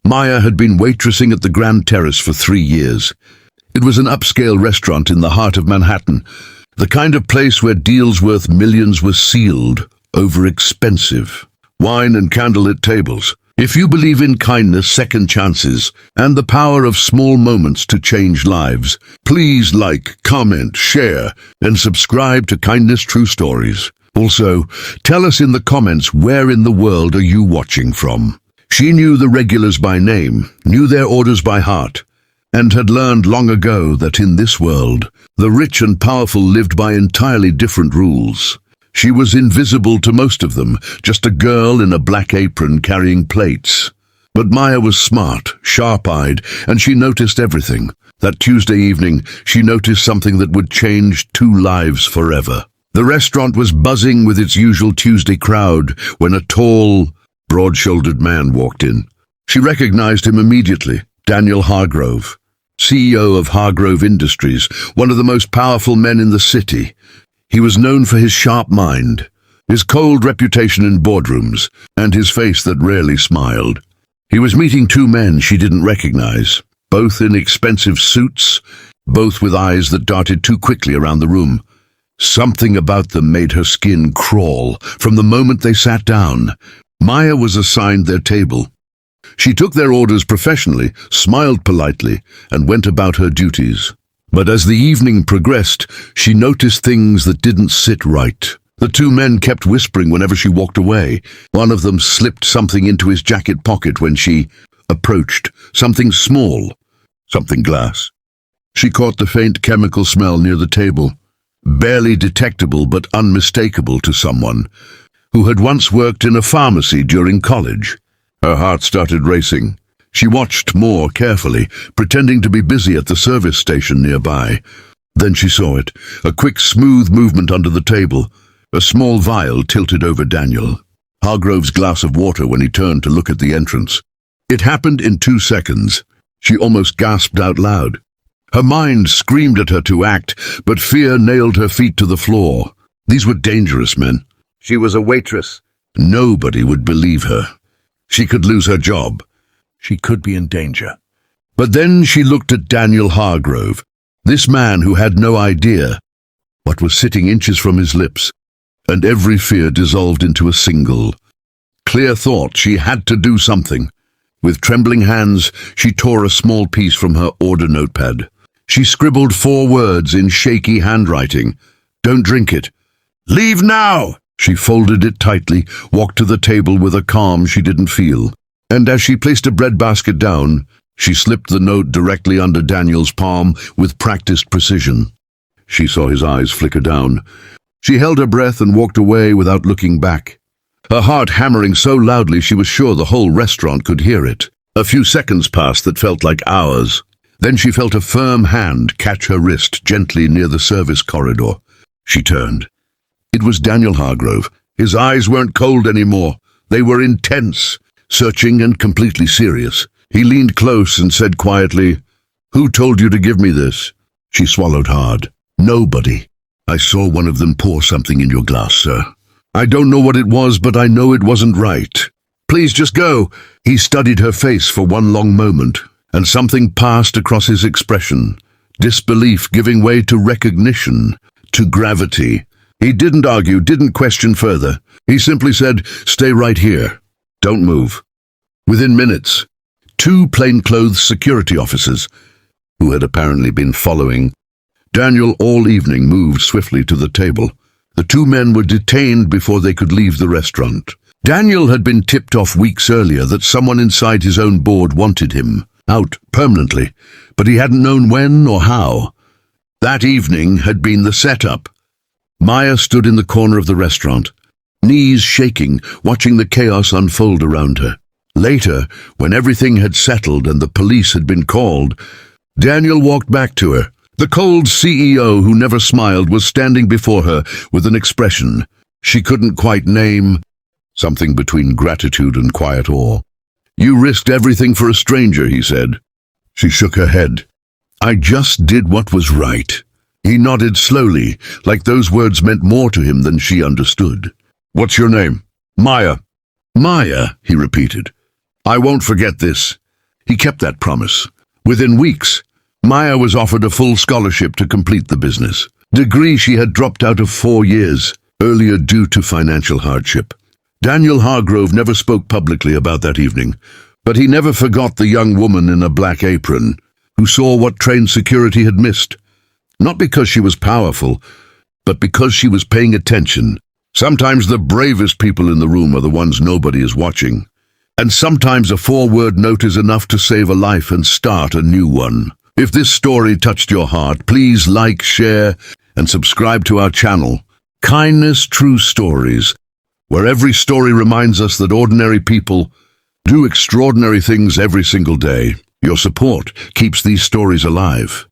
Maya had been waitressing at the Grand Terrace for 3 years. It was an upscale restaurant in the heart of Manhattan, the kind of place where deals worth millions were sealed over expensive. Wine and candlelit tables. If you believe in kindness, second chances, and the power of small moments to change lives, please like, comment, share, and subscribe to Kindness True Stories. Also, tell us in the comments where in the world are you watching from. She knew the regulars by name, knew their orders by heart, and had learned long ago that in this world, the rich and powerful lived by entirely different rules. She was invisible to most of them, just a girl in a black apron carrying plates. But Maya was smart, sharp-eyed, and she noticed everything. That Tuesday evening, she noticed something that would change 2 lives forever. The restaurant was buzzing with its usual Tuesday crowd when a tall, broad-shouldered man walked in. She recognized him immediately, Daniel Hargrove, CEO of Hargrove Industries, one of the most powerful men in the city. He was known for his sharp mind, his cold reputation in boardrooms, and his face that rarely smiled. He was meeting 2 men she didn't recognize, both in expensive suits, both with eyes that darted too quickly around the room. Something about them made her skin crawl from the moment they sat down. Maya was assigned their table. She took their orders professionally, smiled politely, and went about her duties. But as the evening progressed, she noticed things that didn't sit right. The 2 men kept whispering whenever she walked away. One of them slipped something into his jacket pocket when she approached, something small, something glass. She caught the faint chemical smell near the table, barely detectable but unmistakable to someone who had once worked in a pharmacy during college. Her heart started racing. She watched more carefully, pretending to be busy at the service station nearby. Then she saw it, a quick, smooth movement under the table, a small vial tilted over Daniel Hargrove's glass of water when he turned to look at the entrance. It happened in 2 seconds. She almost gasped out loud. Her mind screamed at her to act, but fear nailed her feet to the floor. These were dangerous men. She was a waitress. Nobody would believe her. She could lose her job. She could be in danger. But then she looked at Daniel Hargrove, this man who had no idea what was sitting inches from his lips, and every fear dissolved into a single, clear thought. She had to do something. With trembling hands, she tore a small piece from her order notepad. She scribbled 4 words in shaky handwriting. Don't drink it. Leave now! She folded it tightly, walked to the table with a calm she didn't feel. And as she placed a breadbasket down, she slipped the note directly under Daniel's palm with practiced precision. She saw his eyes flicker down. She held her breath and walked away without looking back, her heart hammering so loudly she was sure the whole restaurant could hear it. A few seconds passed that felt like hours. Then she felt a firm hand catch her wrist gently near the service corridor. She turned. It was Daniel Hargrove. His eyes weren't cold anymore. They were intense, searching and completely serious. He leaned close and said quietly, "Who told you to give me this?" She swallowed hard. "Nobody. I saw one of them pour something in your glass, sir. I don't know what it was, but I know it wasn't right. Please just go." He studied her face for one long moment, and something passed across his expression. Disbelief giving way to recognition, to gravity. He didn't argue, didn't question further. He simply said, "Stay right here. Don't move." Within minutes, 2 plainclothes security officers, who had apparently been following Daniel all evening, moved swiftly to the table. The 2 men were detained before they could leave the restaurant. Daniel had been tipped off weeks earlier that someone inside his own board wanted him out permanently, but he hadn't known when or how. That evening had been the setup. Maya stood in the corner of the restaurant, knees shaking, watching the chaos unfold around her. Later, when everything had settled and the police had been called, Daniel walked back to her. The cold CEO who never smiled was standing before her with an expression she couldn't quite name, something between gratitude and quiet awe. "You risked everything for a stranger," he said. She shook her head. "I just did what was right." He nodded slowly, like those words meant more to him than she understood. "What's your name?" "Maya." "Maya," he repeated. "I won't forget this. He kept that promise. Within weeks, Maya was offered a full scholarship to complete the business degree she had dropped out of 4 years earlier due to financial hardship. Daniel Hargrove never spoke publicly about that evening, but he never forgot the young woman in a black apron who saw what trained security had missed. Not because she was powerful, but because she was paying attention. Sometimes the bravest people in the room are the ones nobody is watching. And sometimes a 4-word note is enough to save a life and start a new one. If this story touched your heart, please like, share, and subscribe to our channel, Kindness True Stories, where every story reminds us that ordinary people do extraordinary things every single day. Your support keeps these stories alive.